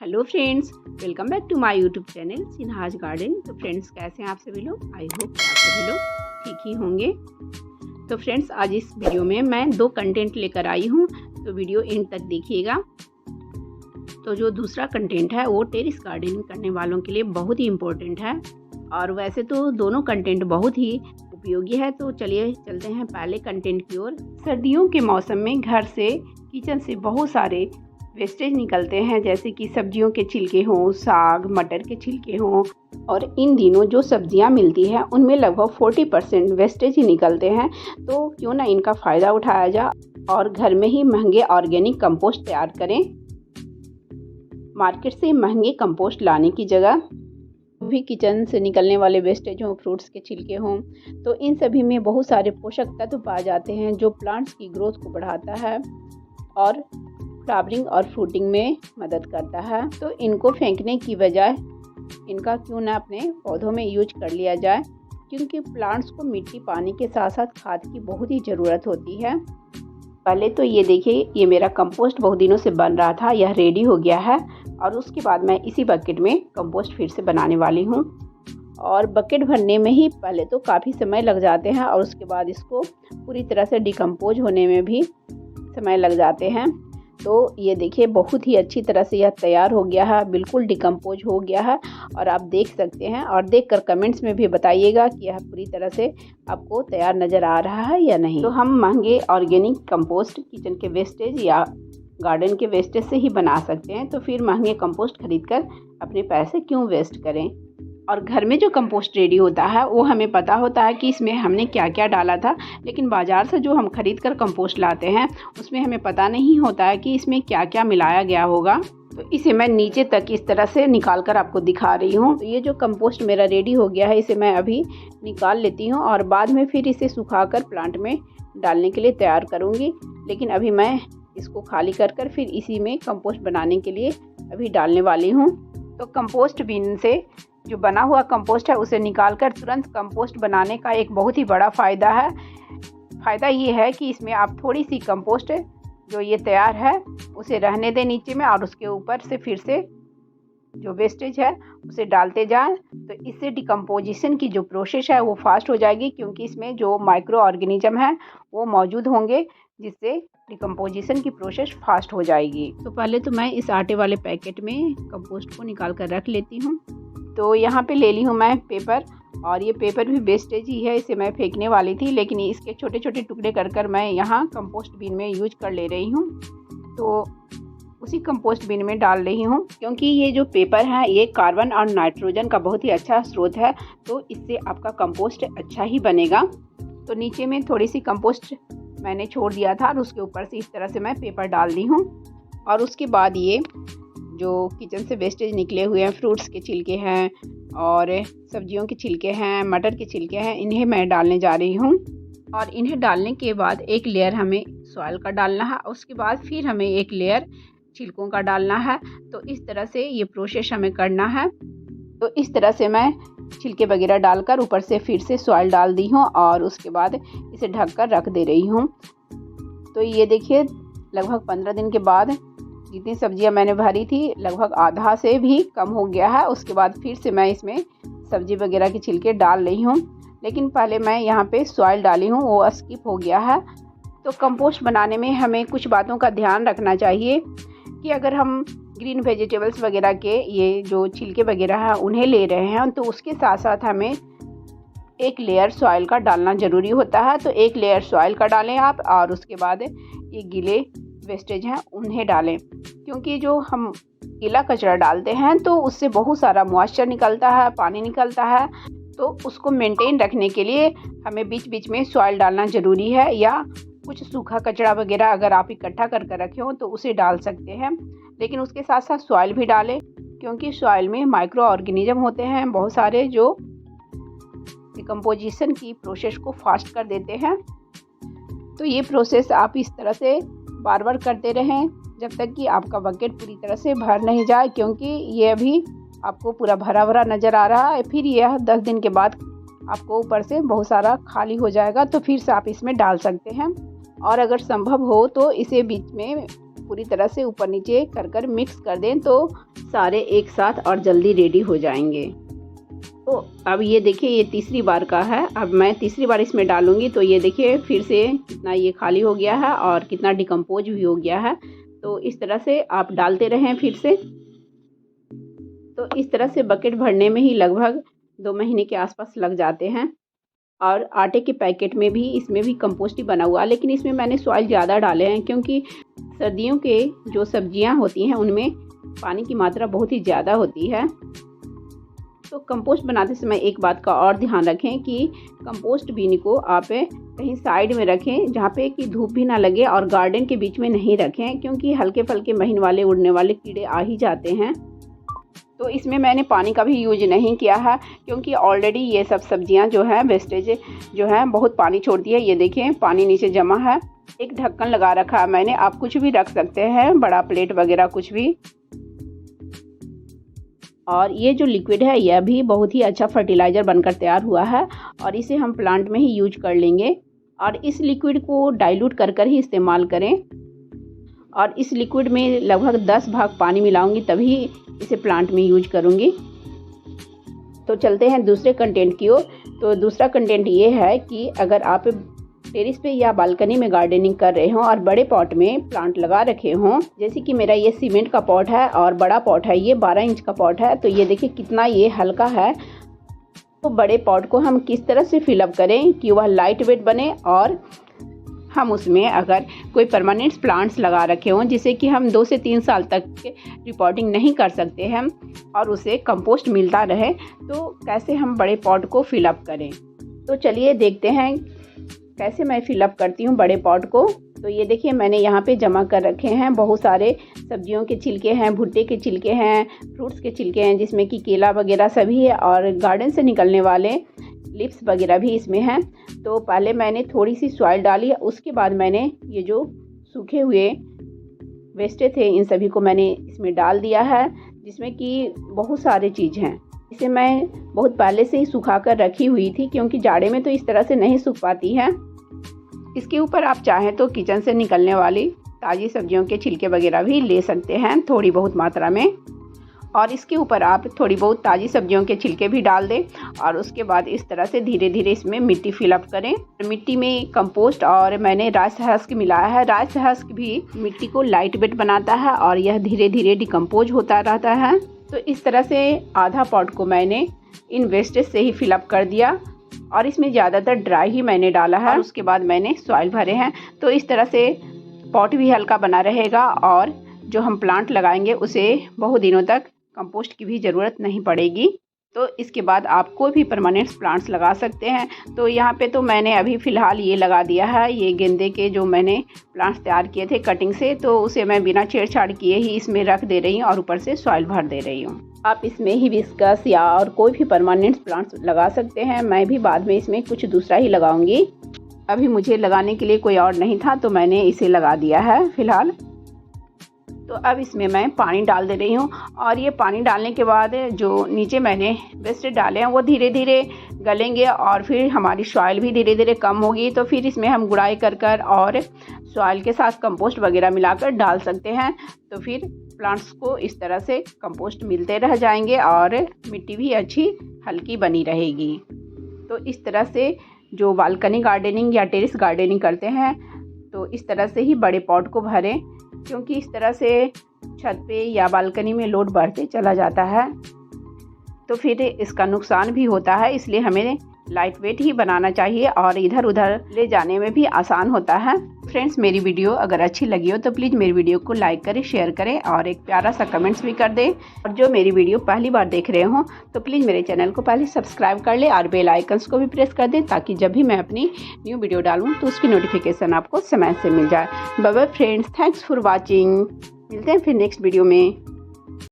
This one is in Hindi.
Hello friends, welcome back to my YouTube channel Sinha's garden. तो फ्रेंड्स, कैसे हैं आप सभी लोग? आई होप कि आप सभी लोग ठीक ही होंगे। तो फ्रेंड्स, आज इस वीडियो में मैं दो कंटेंट लेकर आई हूँ, तो वीडियो एंड तक देखिएगा। तो जो दूसरा कंटेंट है वो टेरेस गार्डनिंग करने वालों के लिए बहुत ही इम्पोर्टेंट है, और वैसे तो दोनों कंटेंट बहुत ही उपयोगी है। तो चलिए चलते हैं पहले कंटेंट की ओर। सर्दियों के मौसम में घर से, किचन से बहुत सारे वेस्टेज निकलते हैं, जैसे कि सब्जियों के छिलके हों, साग मटर के छिलके हों, और इन दिनों जो सब्जियां मिलती हैं उनमें लगभग 40% वेस्टेज ही निकलते हैं। तो क्यों ना इनका फ़ायदा उठाया जाए और घर में ही महंगे ऑर्गेनिक कंपोस्ट तैयार करें। मार्केट से महंगे कंपोस्ट लाने की जगह भी किचन से निकलने वाले वेस्टेज हों, फ्रूट्स के छिलके हों, तो इन सभी में बहुत सारे पोषक तत्व पाए जाते हैं जो प्लांट्स की ग्रोथ को बढ़ाता है और फ्लावरिंग और फ्रूटिंग में मदद करता है। तो इनको फेंकने की बजाय इनका क्यों ना अपने पौधों में यूज कर लिया जाए, क्योंकि प्लांट्स को मिट्टी, पानी के साथ साथ खाद की बहुत ही ज़रूरत होती है। पहले तो ये देखिए, ये मेरा कंपोस्ट बहुत दिनों से बन रहा था, यह रेडी हो गया है। और उसके बाद मैं इसी बकेट में कंपोस्ट फिर से बनाने वाली हूँ। और बकेट भरने में ही पहले तो काफ़ी समय लग जाते हैं, और उसके बाद इसको पूरी तरह से डिकम्पोज होने में भी समय लग जाते हैं। तो ये देखिए, बहुत ही अच्छी तरह से यह तैयार हो गया है, बिल्कुल डिकम्पोज हो गया है, और आप देख सकते हैं। और देखकर कमेंट्स में भी बताइएगा कि यह पूरी तरह से आपको तैयार नज़र आ रहा है या नहीं। तो हम महंगे ऑर्गेनिक कंपोस्ट किचन के वेस्टेज या गार्डन के वेस्टेज से ही बना सकते हैं, तो फिर महंगे कंपोस्ट खरीदकर अपने पैसे क्यों वेस्ट करें। और घर में जो कंपोस्ट रेडी होता है वो हमें पता होता है कि इसमें हमने क्या क्या डाला था, लेकिन बाज़ार से जो हम खरीद कर कंपोस्ट लाते हैं उसमें हमें पता नहीं होता है कि इसमें क्या क्या मिलाया गया होगा। तो इसे मैं नीचे तक इस तरह से निकाल कर आपको दिखा रही हूँ। तो ये जो कंपोस्ट मेरा रेडी हो गया है, इसे मैं अभी निकाल लेती हूँ और बाद में फिर इसे सुखाकर प्लांट में डालने के लिए तैयार करूँगी। लेकिन अभी मैं इसको खाली कर फिर इसी में कंपोस्ट बनाने के लिए अभी डालने वाली हूँ। तो कंपोस्ट बिन से जो बना हुआ कंपोस्ट है उसे निकालकर तुरंत कंपोस्ट बनाने का एक बहुत ही बड़ा फ़ायदा है। फ़ायदा ये है कि इसमें आप थोड़ी सी कंपोस्ट जो ये तैयार है उसे रहने दें नीचे में, और उसके ऊपर से फिर से जो वेस्टेज है उसे डालते जाएं। तो इससे डिकम्पोजिशन की जो प्रोसेस है वो फास्ट हो जाएगी, क्योंकि इसमें जो माइक्रो ऑर्गेनिज्म है वो मौजूद होंगे, जिससे डिकम्पोजिशन की प्रोसेस फास्ट हो जाएगी। तो पहले तो मैं इस आटे वाले पैकेट में कंपोस्ट को निकाल कर रख लेती हूँ। तो यहाँ पे ले ली हूँ मैं पेपर, और ये पेपर भी वेस्टेज ही है, इसे मैं फेंकने वाली थी, लेकिन इसके छोटे छोटे टुकड़े कर मैं यहाँ कंपोस्ट बिन में यूज कर ले रही हूँ। तो उसी कंपोस्ट बिन में डाल रही हूँ, क्योंकि ये जो पेपर है ये कार्बन और नाइट्रोजन का बहुत ही अच्छा स्रोत है, तो इससे आपका कंपोस्ट अच्छा ही बनेगा। तो नीचे में थोड़ी सी कंपोस्ट मैंने छोड़ दिया था, और उसके ऊपर से इस तरह से मैं पेपर डाल दी हूँ। और उसके बाद ये जो किचन से वेस्टेज निकले हुए हैं, फ्रूट्स के छिलके हैं और सब्जियों के छिलके हैं, मटर के छिलके हैं, इन्हें मैं डालने जा रही हूँ। और इन्हें डालने के बाद एक लेयर हमें सॉइल का डालना है, उसके बाद फिर हमें एक लेयर छिलकों का डालना है। तो इस तरह से ये प्रोसेस हमें करना है। तो इस तरह से मैं छिलके वगैरह डालकर ऊपर से फिर से सॉइल डाल दी हूँ, और उसके बाद इसे ढककर रख दे रही हूँ। तो ये देखिए, लगभग 15 दिन के बाद जितनी सब्जियां मैंने भरी थी लगभग आधा से भी कम हो गया है। उसके बाद फिर से मैं इसमें सब्जी वगैरह के छिलके डाल रही हूँ, लेकिन पहले मैं यहाँ पे सॉइल डाली हूँ, वो स्किप हो गया है। तो कंपोस्ट बनाने में हमें कुछ बातों का ध्यान रखना चाहिए कि अगर हम ग्रीन वेजिटेबल्स वगैरह के ये जो छिलके वगैरह हैं उन्हें ले रहे हैं, तो उसके साथ साथ हमें एक लेयर सॉइल का डालना ज़रूरी होता है। तो एक लेयर सॉइल का डालें आप, और उसके बाद ये गीले वेस्टेज हैं उन्हें डालें, क्योंकि जो हम गीला कचरा डालते हैं तो उससे बहुत सारा मॉइस्चर निकलता है, पानी निकलता है। तो उसको मेंटेन रखने के लिए हमें बीच बीच में सॉइल डालना ज़रूरी है, या कुछ सूखा कचरा वगैरह अगर आप इकट्ठा कर रखे हो तो उसे डाल सकते हैं, लेकिन उसके साथ साथ सॉइल भी डालें, क्योंकि सॉइल में माइक्रो ऑर्गेनिज्म होते हैं बहुत सारे जो डिकम्पोजिशन की प्रोसेस को फास्ट कर देते हैं। तो ये प्रोसेस आप इस तरह से बार बार करते रहें जब तक कि आपका बकेट पूरी तरह से भर नहीं जाए, क्योंकि ये अभी आपको पूरा भरा भरा नज़र आ रहा है। फिर यह 10 दिन के बाद आपको ऊपर से बहुत सारा खाली हो जाएगा, तो फिर से आप इसमें डाल सकते हैं। और अगर संभव हो तो इसे बीच में पूरी तरह से ऊपर नीचे कर मिक्स कर दें, तो सारे एक साथ और जल्दी रेडी हो जाएंगे। तो अब ये देखिए ये तीसरी बार का है। अब मैं तीसरी बार इसमें डालूँगी तो ये देखिए फिर से कितना ये खाली हो गया है और कितना डिकम्पोज भी हो गया है। तो इस तरह से आप डालते रहें फिर से। तो इस तरह से बकेट भरने में ही लगभग 2 महीने के आसपास लग जाते हैं। और आटे के पैकेट में भी इसमें भी कंपोस्ट ही बना हुआ है, लेकिन इसमें मैंने सॉइल ज़्यादा डाले हैं क्योंकि सर्दियों के जो सब्जियां होती हैं उनमें पानी की मात्रा बहुत ही ज़्यादा होती है। तो कंपोस्ट बनाते समय एक बात का और ध्यान रखें कि कंपोस्ट बीन को आप कहीं साइड में रखें जहाँ पे कि धूप भी ना लगे, और गार्डन के बीच में नहीं रखें क्योंकि हल्के फुल्के महीन वाले उड़ने वाले कीड़े आ ही जाते हैं। तो इसमें मैंने पानी का भी यूज नहीं किया है क्योंकि ऑलरेडी ये सब सब्जियां जो है वेस्टेज जो है बहुत पानी छोड़ती है। ये देखिए पानी नीचे जमा है। एक ढक्कन लगा रखा है मैंने, आप कुछ भी रख सकते हैं, बड़ा प्लेट वगैरह कुछ भी। और ये जो लिक्विड है यह भी बहुत ही अच्छा फर्टिलाइज़र बनकर तैयार हुआ है और इसे हम प्लांट में ही यूज कर लेंगे। और इस लिक्विड को डाइल्यूट कर ही इस्तेमाल करें। और इस लिक्विड में लगभग 10 भाग पानी मिलाऊंगी तभी इसे प्लांट में यूज करूंगी। तो चलते हैं दूसरे कंटेंट की ओर। तो दूसरा कंटेंट ये है कि अगर आप टेरेस पे या बालकनी में गार्डनिंग कर रहे हों और बड़े पॉट में प्लांट लगा रखे हों, जैसे कि मेरा ये सीमेंट का पॉट है और बड़ा पॉट है, ये 12 इंच का पॉट है। तो ये देखिए कितना ये हल्का है। तो बड़े पॉट को हम किस तरह से फिलअप करें कि वह लाइट वेट बने और हम उसमें अगर कोई परमानेंट प्लांट्स लगा रखे हों जिसे कि हम 2 से 3 साल तक रिपोर्टिंग नहीं कर सकते हैं और उसे कंपोस्ट मिलता रहे, तो कैसे हम बड़े पॉट को फिलअप करें। तो चलिए देखते हैं कैसे मैं फिलअप करती हूँ बड़े पॉट को। तो ये देखिए मैंने यहाँ पे जमा कर रखे हैं बहुत सारे सब्जियों के छिलके हैं, भुट्टे के छिलके हैं, फ्रूट्स के छिलके हैं जिसमें कि केला वगैरह सभी है और गार्डन से निकलने वाले लिप्स वगैरह भी इसमें हैं। तो पहले मैंने थोड़ी सी सॉइल डाली, उसके बाद मैंने ये जो सूखे हुए वेस्टे थे इन सभी को मैंने इसमें डाल दिया है, जिसमें कि बहुत सारे चीज़ हैं। इसे मैं बहुत पहले से ही सुखा कर रखी हुई थी क्योंकि जाड़े में तो इस तरह से नहीं सूख पाती है। इसके ऊपर आप चाहें तो किचन से निकलने वाली ताज़ी सब्जियों के छिलके वगैरह भी ले सकते हैं थोड़ी बहुत मात्रा में, और इसके ऊपर आप थोड़ी बहुत ताज़ी सब्जियों के छिलके भी डाल दें। और उसके बाद इस तरह से धीरे धीरे इसमें मिट्टी फिलअप करें। मिट्टी में कंपोस्ट और मैंने राइस हस्क मिलाया है। राइस हस्क भी मिट्टी को लाइट वेट बनाता है और यह धीरे धीरे डिकम्पोज होता रहता है। तो इस तरह से आधा पॉट को मैंने इन वेस्टेज से ही फिलअप कर दिया और इसमें ज़्यादातर ड्राई ही मैंने डाला है। और उसके बाद मैंने सॉइल भरे हैं। तो इस तरह से पॉट भी हल्का बना रहेगा और जो हम प्लांट लगाएंगे उसे बहुत दिनों तक कंपोस्ट की भी ज़रूरत नहीं पड़ेगी। तो इसके बाद आप कोई भी परमानेंट प्लांट्स लगा सकते हैं। तो यहाँ पे तो मैंने अभी फ़िलहाल ये लगा दिया है, ये गेंदे के जो मैंने प्लांट्स तैयार किए थे कटिंग से, तो उसे मैं बिना छेड़छाड़ किए ही इसमें रख दे रही हूँ और ऊपर से सॉइल भर दे रही हूँ। आप इसमें हिबिस्कस या और कोई भी परमानेंट प्लांट्स लगा सकते हैं। मैं भी बाद में इसमें कुछ दूसरा ही लगाऊंगी। अभी मुझे लगाने के लिए कोई और नहीं था तो मैंने इसे लगा दिया है फ़िलहाल। तो अब इसमें मैं पानी डाल दे रही हूँ और ये पानी डालने के बाद जो नीचे मैंने वेस्ट डाले हैं वो धीरे धीरे गलेंगे और फिर हमारी सॉइल भी धीरे धीरे कम होगी। तो फिर इसमें हम गुड़ाई कर और सॉइल के साथ कंपोस्ट वगैरह मिलाकर डाल सकते हैं। तो फिर प्लांट्स को इस तरह से कंपोस्ट मिलते रह जाएंगे और मिट्टी भी अच्छी हल्की बनी रहेगी। तो इस तरह से जो बालकनी गार्डनिंग या टेरेस गार्डनिंग करते हैं तो इस तरह से ही बड़े पॉट को भरें, क्योंकि इस तरह से छत पे या बालकनी में लोड बढ़ते चला जाता है तो फिर इसका नुकसान भी होता है। इसलिए हमें लाइट वेट ही बनाना चाहिए और इधर उधर ले जाने में भी आसान होता है। फ्रेंड्स, मेरी वीडियो अगर अच्छी लगी हो तो प्लीज़ मेरी वीडियो को लाइक करें, शेयर करें और एक प्यारा सा कमेंट्स भी कर दें। और जो मेरी वीडियो पहली बार देख रहे हों तो प्लीज़ मेरे चैनल को पहले सब्सक्राइब कर लें और बेल आइकन्स को भी प्रेस कर दें ताकि जब भी मैं अपनी न्यू वीडियो डालूँ तो उसकी नोटिफिकेशन आपको समय से मिल जाए। Bye bye friends, thanks for watching. मिलते हैं फिर नेक्स्ट वीडियो में।